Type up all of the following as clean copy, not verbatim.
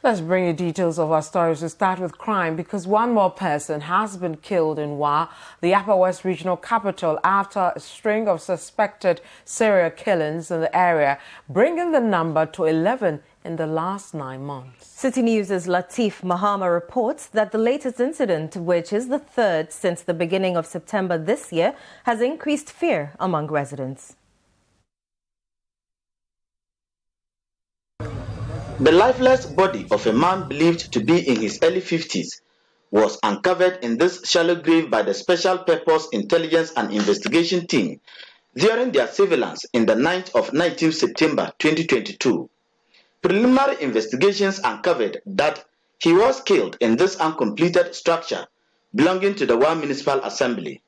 Let's bring you details of our stories. We start with crime because one more person has been killed in Wa, the Upper West Regional capital, after a string of suspected serial killings in the area, bringing the number to 11 in the last 9 months. Citi News' Latif Mahama reports that the latest incident, which is the third since the beginning of September this year, has increased fear among residents. The lifeless body of a man believed to be in his early 50s was uncovered in this shallow grave by the Special Purpose Intelligence and Investigation Team during their surveillance in the night of 19 September 2022. Preliminary investigations uncovered that he was killed in this uncompleted structure belonging to the Wa Municipal Assembly.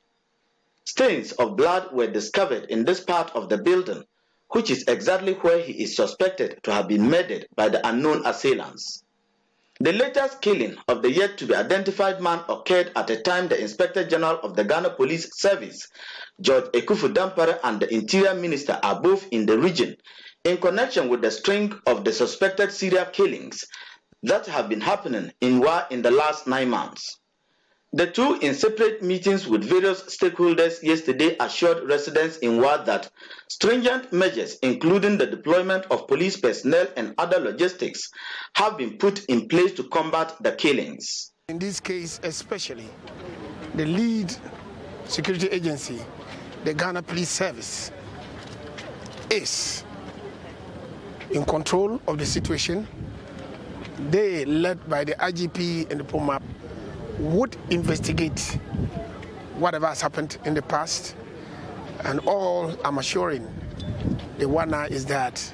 Stains of blood were discovered in this part of the building, which is exactly where he is suspected to have been murdered by the unknown assailants. The latest killing of the yet-to-be-identified man occurred at a time the Inspector General of the Ghana Police Service, George Ekufu Dampare, and the Interior Minister are both in the region in connection with the string of the suspected serial killings that have been happening in Wa in the last 9 months. The two, in separate meetings with various stakeholders yesterday, assured residents in Wa that stringent measures, including the deployment of police personnel and other logistics, have been put in place to combat the killings. In this case especially, the lead security agency, the Ghana Police Service, is in control of the situation. They, led by the IGP and the POMAP, would investigate whatever has happened in the past, and all I'm assuring the one is that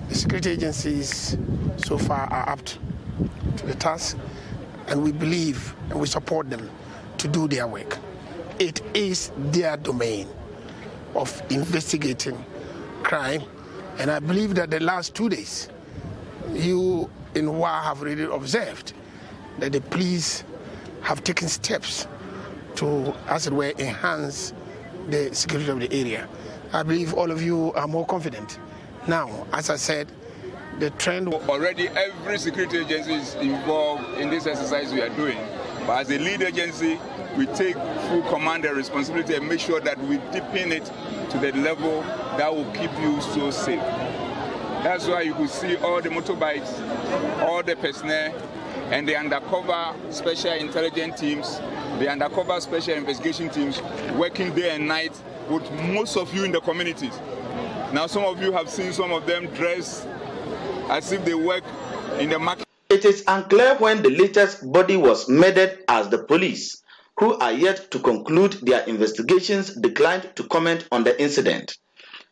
the security agencies so far are up to the task, and we believe and we support them to do their work. It is their domain of investigating crime, and I believe that the last 2 days you in Wa have really observed that the police have taken steps to, as it were, enhance the security of the area. I believe all of you are more confident. Now, as I said, the trend... Already every security agency is involved in this exercise we are doing. But as a lead agency, we take full command and responsibility and make sure that we deepen it to the level that will keep you so safe. That's why you could see all the motorbikes, all the personnel, and the undercover special intelligence teams, the undercover special investigation teams working day and night with most of you in the communities. Now some of you have seen some of them dressed as if they work in the market. It is unclear when the latest body was murdered, as the police, who are yet to conclude their investigations, declined to comment on the incident.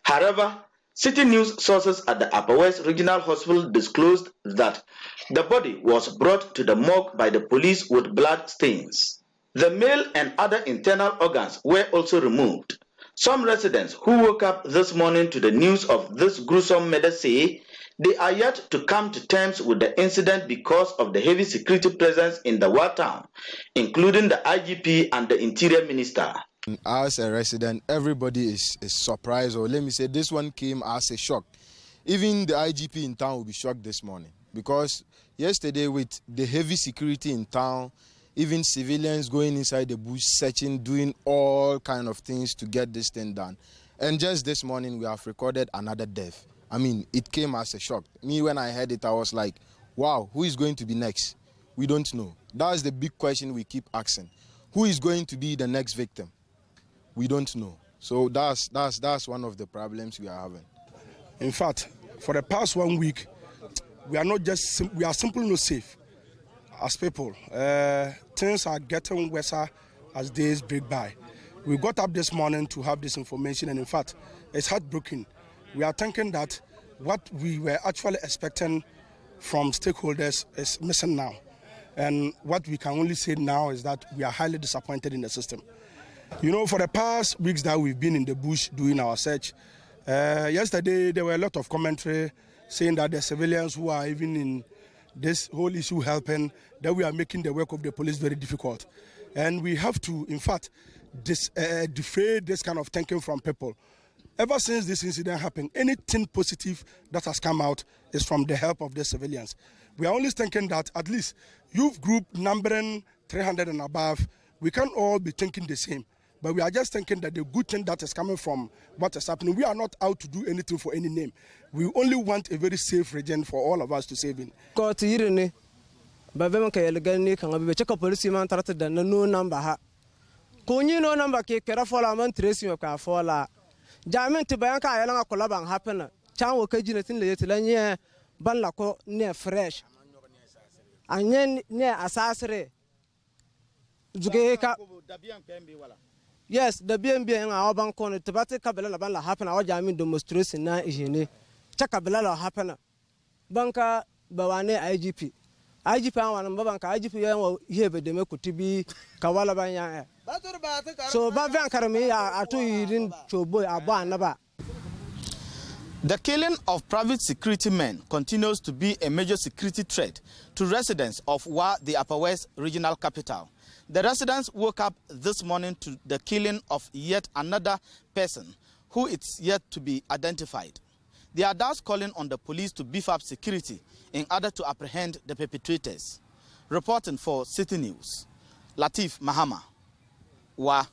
However, Citi News sources at the Upper West Regional Hospital disclosed that the body was brought to the morgue by the police with blood stains. The male and other internal organs were also removed. Some residents who woke up this morning to the news of this gruesome murder say they are yet to come to terms with the incident because of the heavy security presence in the Wa town, including the IGP and the Interior Minister. As a resident, everybody is surprised, or let me say this one came as a shock. Even the IGP in town will be shocked this morning, because yesterday with the heavy security in town, even civilians going inside the bush, searching, doing all kind of things to get this thing done. And just this morning we have recorded another death. I mean, it came as a shock. Me, when I heard it, I was like, wow, who is going to be next? We don't know. That's the big question we keep asking. Who is going to be the next victim? We don't know. So that's one of the problems we are having. In fact, for the past 1 week, we are simply not safe as people. Things are getting worse as days break by. We got up this morning to have this information, and in fact, it's heartbreaking. We are thinking that what we were actually expecting from stakeholders is missing now. And what we can only say now is that we are highly disappointed in the system. You know, for the past weeks that we've been in the bush doing our search, yesterday there were a lot of commentary saying that the civilians who are even in this whole issue helping, that we are making the work of the police very difficult. And we have to, in fact, defray this kind of thinking from people. Ever since this incident happened, anything positive that has come out is from the help of the civilians. We are only thinking that at least youth group numbering 300 and above, we can all be thinking the same. But we are just thinking that the good thing that is coming from what is happening, we are not out to do anything for any name. We only want a very safe region for all of us to save in. No number. Kunyi no number ke kera fola man trace me ka fola. Jamin ti bayan ka yala ko laban happen. Chan wo ka jinatin le yetilanye ban la ko ne fresh. Anyen ne asasre. Zuge ka yes, the BNB and our bank on it, but Kabela Bala happen, our Jamin demonstration na Ijene. Chakabela happen. Banka Bawane IGP. IGP and Babanka IGP here, but they make to be Kawala Banya. So Bavan Karame are two in Choboy Abanaba. The killing of private security men continues to be a major security threat to residents of Wa, the Upper West regional capital. The residents woke up this morning to the killing of yet another person who is yet to be identified. They are thus calling on the police to beef up security in order to apprehend the perpetrators. Reporting for Citi News, Latif Mahama, Wa.